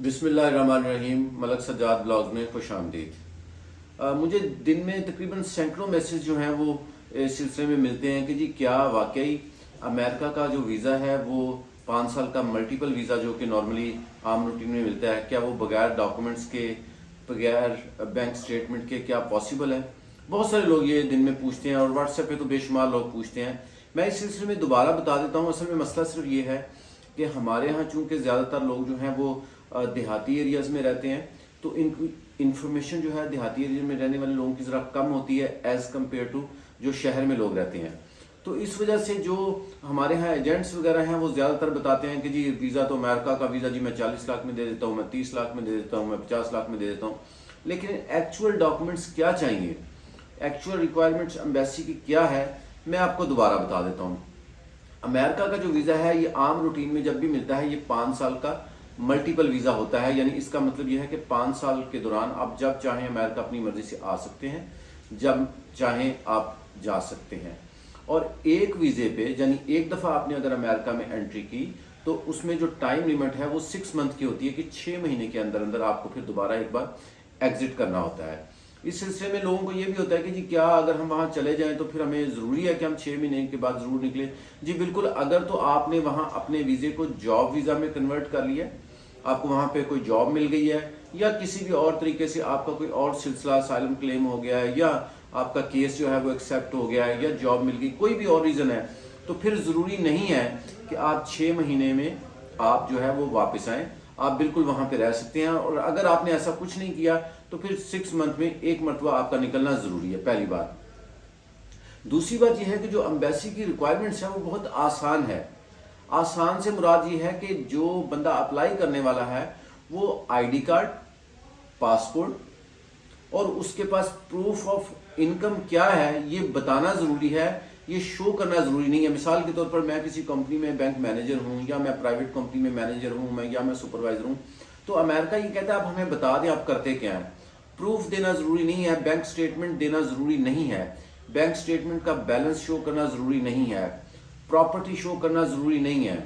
बिस्मिल्लाहिर्रहमानिर्रहीम। मलक सज्जाद ब्लॉग में खुश आमदीद। मुझे दिन में तकरीबन सैकड़ों मैसेज जो हैं वो इस सिलसिले में मिलते हैं कि जी क्या वाकई अमेरिका का जो वीज़ा है वो 5 साल का मल्टीपल वीज़ा जो कि नॉर्मली आम रूटीन में मिलता है, क्या वो बगैर डॉक्यूमेंट्स के, बगैर बैंक स्टेटमेंट के क्या पॉसिबल है। बहुत सारे लोग ये दिन में पूछते हैं और व्हाट्सएप पे तो बेशुमार लोग पूछते हैं। मैं इस सिलसिले में दोबारा बता देता हूँ। असल में मसला सिर्फ ये है कि हमारे यहाँ चूँकि ज़्यादातर लोग जो हैं वो देहाती एरियाज़ में रहते हैं, तो इंफॉर्मेशन जो है देहाती एरिया में रहने वाले लोगों की ज़रा कम होती है एज़ कम्पेयर टू जो शहर में लोग रहते हैं। तो इस वजह से जो हमारे यहाँ एजेंट्स वगैरह हैं वो ज़्यादातर बताते हैं कि जी वीज़ा तो अमेरिका का वीज़ा जी मैं 40 लाख में दे देता हूँ, मैं 30 लाख में दे देता हूँ, मैं 50 लाख में दे देता हूँ। लेकिन एक्चुअल डॉक्यूमेंट्स क्या चाहिए, एक्चुअल रिक्वायरमेंट्स एम्बेसी की क्या है, मैं आपको दोबारा बता देता हूँ। अमेरिका का जो वीज़ा है ये आम रूटीन में जब भी मिलता है ये 5 साल का मल्टीपल वीज़ा होता है। यानी इसका मतलब ये है कि 5 साल के दौरान आप जब चाहें अमेरिका अपनी मर्जी से आ सकते हैं, जब चाहें आप जा सकते हैं। और एक वीज़े पे यानी एक दफ़ा आपने अगर अमेरिका में एंट्री की तो उसमें जो टाइम लिमिट है वो 6 मंथ की होती है कि 6 महीने के अंदर अंदर आपको फिर दोबारा एक बार एग्जिट करना होता है। इस सिलसिले में लोगों को ये भी होता है कि जी क्या अगर हम वहाँ चले जाएं तो फिर हमें ज़रूरी है कि हम 6 महीने के बाद ज़रूर निकले। जी बिल्कुल, अगर तो आपने वहाँ अपने वीज़े को जॉब वीज़ा में कन्वर्ट कर लिया, आपको वहाँ पे कोई जॉब मिल गई है या किसी भी और तरीके से आपका कोई और सिलसिला असाइलम क्लेम हो गया है या आपका केस जो है वो एक्सेप्ट हो गया है या जॉब मिल गई, कोई भी और रीज़न है, तो फिर ज़रूरी नहीं है कि आप 6 महीने में आप जो है वो वापस आएँ। आप बिल्कुल वहाँ पे रह सकते हैं और अगर आपने ऐसा कुछ नहीं किया तो फिर 6 मंथ में एक मरतबा आपका निकलना ज़रूरी है, पहली बात। दूसरी बात यह है कि जो एम्बेसी की रिक्वायरमेंट्स है वो बहुत आसान है। आसान से मुराद ये है कि जो बंदा अप्लाई करने वाला है वो आईडी कार्ड, पासपोर्ट और उसके पास प्रूफ ऑफ इनकम क्या है ये बताना ज़रूरी है, ये शो करना ज़रूरी नहीं है। मिसाल के तौर पर मैं किसी कंपनी में बैंक मैनेजर हूँ या मैं प्राइवेट कंपनी में मैनेजर हूँ या मैं सुपरवाइजर हूँ, तो अमेरिका ये कहता है आप हमें बता दें आप करते क्या हैं। प्रूफ देना ज़रूरी नहीं है, बैंक स्टेटमेंट देना ज़रूरी नहीं है, बैंक स्टेटमेंट का बैलेंस शो करना ज़रूरी नहीं है, प्रॉपर्टी शो करना ज़रूरी नहीं है,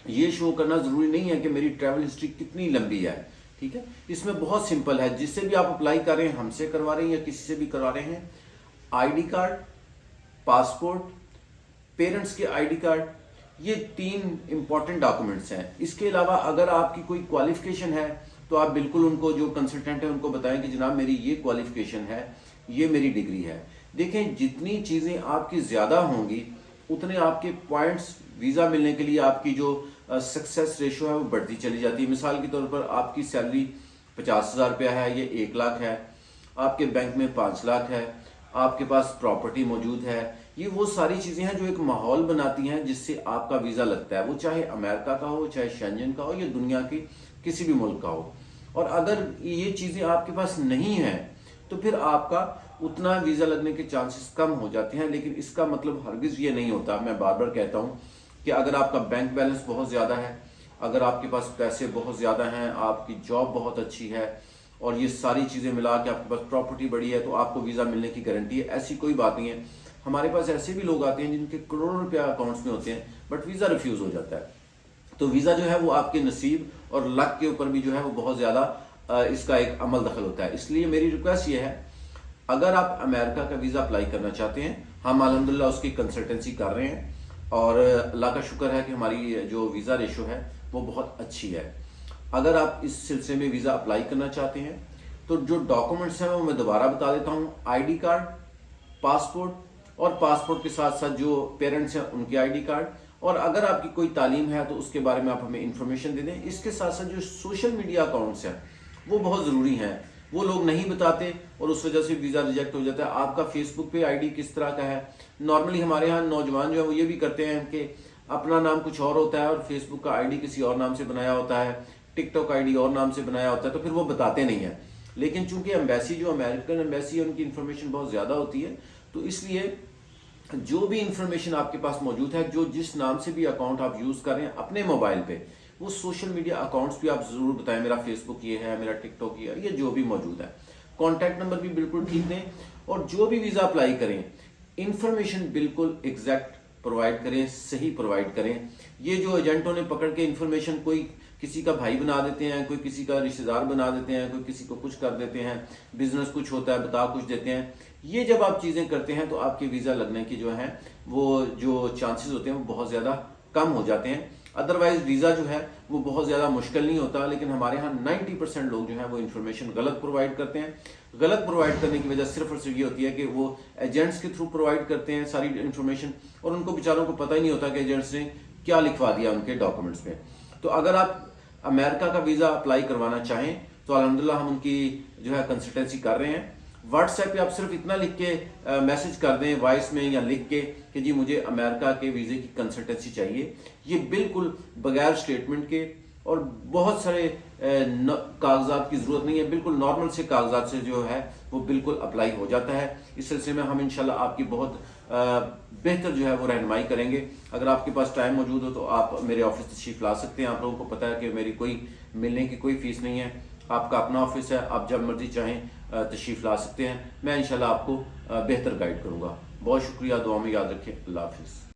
ये शो करना ज़रूरी नहीं है कि मेरी ट्रैवल हिस्ट्री कितनी लंबी है। ठीक है, इसमें बहुत सिंपल है। जिससे भी आप अप्लाई कर रहे हैं, हमसे करवा रहे हैं या किसी से भी करवा रहे हैं, आईडी कार्ड, पासपोर्ट, पेरेंट्स के आईडी कार्ड, ये 3 इंपॉर्टेंट डॉक्यूमेंट्स हैं। इसके अलावा अगर आपकी कोई क्वालिफिकेशन है तो आप बिल्कुल उनको, जो कंसल्टेंट है उनको बताएं कि जनाब मेरी ये क्वालिफिकेशन है, ये मेरी डिग्री है। देखें जितनी चीज़ें आपकी ज़्यादा होंगी उतने आपके पॉइंट्स वीज़ा मिलने के लिए आपकी जो सक्सेस रेशो है वो बढ़ती चली जाती है। मिसाल के तौर पर आपकी सैलरी 50,000 रुपया है, ये 1 लाख है, आपके बैंक में 5 लाख है, आपके पास प्रॉपर्टी मौजूद है, ये वो सारी चीज़ें हैं जो एक माहौल बनाती हैं जिससे आपका वीज़ा लगता है, वो चाहे अमेरिका का हो, चाहे शेंजन का हो या दुनिया के किसी भी मुल्क का हो। और अगर ये चीज़ें आपके पास नहीं हैं तो फिर आपका उतना वीज़ा लगने के चांसेस कम हो जाते हैं। लेकिन इसका मतलब हरगिज़ ये नहीं होता, मैं बार बार कहता हूँ कि अगर आपका बैंक बैलेंस बहुत ज़्यादा है, अगर आपके पास पैसे बहुत ज़्यादा हैं, आपकी जॉब बहुत अच्छी है और ये सारी चीज़ें मिला के आपके पास प्रॉपर्टी बड़ी है, तो आपको वीज़ा मिलने की गारंटी है। ऐसी कोई बात नहीं है। हमारे पास ऐसे भी लोग आते हैं जिनके करोड़ों रुपया अकाउंट्स में होते हैं बट वीज़ा रिफ्यूज़ हो जाता है। तो वीज़ा जो है वो आपके नसीब और लक के ऊपर भी जो है वो बहुत ज़्यादा इसका एक अमल दखल होता है। इसलिए मेरी रिक्वेस्ट ये है, अगर आप अमेरिका का वीज़ा अप्लाई करना चाहते हैं, हम अल्हम्दुलिल्लाह उसकी कंसल्टेंसी कर रहे हैं और अल्लाह का शुक्र है कि हमारी जो वीज़ा रेशो है वो बहुत अच्छी है। अगर आप इस सिलसिले में वीज़ा अप्लाई करना चाहते हैं तो जो डॉक्यूमेंट्स हैं वो मैं दोबारा बता देता हूँ। आईडी कार्ड, पासपोर्ट और पासपोर्ट के साथ साथ जो पेरेंट्स हैं उनके आईडी कार्ड, और अगर आपकी कोई तालीम है तो उसके बारे में आप हमें इंफॉर्मेशन दे दें। इसके साथ साथ जो सोशल मीडिया अकाउंट्स हैं वो बहुत ज़रूरी हैं, वो लोग नहीं बताते और उस वजह से वीज़ा रिजेक्ट हो जाता है। आपका फेसबुक पे आईडी किस तरह का है, नॉर्मली हमारे यहाँ नौजवान जो है वो ये भी करते हैं कि अपना नाम कुछ और होता है और फेसबुक का आईडी किसी और नाम से बनाया होता है, टिकटॉक आईडी और नाम से बनाया होता है, तो फिर वो बताते नहीं है। लेकिन चूंकि एम्बेसी, जो अमेरिकन एम्बेसी है, उनकी इन्फॉर्मेशन बहुत ज़्यादा होती है, तो इसलिए जो भी इंफॉर्मेशन आपके पास मौजूद है, जो जिस नाम से भी अकाउंट आप यूज़ कर रहे हैं अपने मोबाइल पे, वो सोशल मीडिया अकाउंट्स भी आप ज़रूर बताएं। मेरा फेसबुक ये है, मेरा टिकटॉक ये है, ये जो भी मौजूद है। कॉन्टैक्ट नंबर भी बिल्कुल ठीक दें और जो भी वीज़ा अप्लाई करें इंफॉर्मेशन बिल्कुल एग्जैक्ट प्रोवाइड करें, सही प्रोवाइड करें। ये जो एजेंटों ने पकड़ के इंफॉर्मेशन कोई किसी का भाई बना देते हैं, कोई किसी का रिश्तेदार बना देते हैं, कोई किसी को कुछ कर देते हैं, बिजनेस कुछ होता है बता कुछ देते हैं। ये जब आप चीज़ें करते हैं तो आपके वीज़ा लगने की जो है वो जो चांसेस होते हैं वो बहुत ज़्यादा कम हो जाते हैं। अदरवाइज वीज़ा जो है वो बहुत ज़्यादा मुश्किल नहीं होता, लेकिन हमारे यहाँ 90% लोग जो हैं वो इन्फॉर्मेशन गलत प्रोवाइड करते हैं। गलत प्रोवाइड करने की वजह सिर्फ और सिर्फ ये होती है कि वो एजेंट्स के थ्रू प्रोवाइड करते हैं सारी इन्फॉर्मेशन, और उनको बेचारों को पता ही नहीं होता कि एजेंट्स ने क्या लिखवा दिया उनके डॉक्यूमेंट्स में। तो अगर आप अमेरिका का वीज़ा अप्लाई करवाना चाहें तो अल्हम्दुलिल्लाह हम उनकी जो है कंसल्टेंसी कर रहे हैं। व्हाट्सएप पे आप सिर्फ इतना लिख के मैसेज कर दें वॉइस में या लिख के कि जी मुझे अमेरिका के वीज़े की कंसल्टेंसी चाहिए। ये बिल्कुल बगैर स्टेटमेंट के और बहुत सारे कागजात की ज़रूरत नहीं है, बिल्कुल नॉर्मल से कागजात से जो है वो बिल्कुल अप्लाई हो जाता है। इस सिलसिले में हम इंशाल्लाह आपकी बहुत बेहतर जो है वो रहनुमाई करेंगे। अगर आपके पास टाइम मौजूद हो तो आप मेरे ऑफिस तशरीफ ला सकते हैं। आप लोगों को पता है कि मेरी कोई मिलने की कोई फीस नहीं है, आपका अपना ऑफिस है, आप जब मर्जी चाहें तशरीफ ला सकते हैं। मैं इंशाल्लाह आपको बेहतर गाइड करूंगा। बहुत शुक्रिया, दुआ में याद रखें। अल्लाह हाफिज़।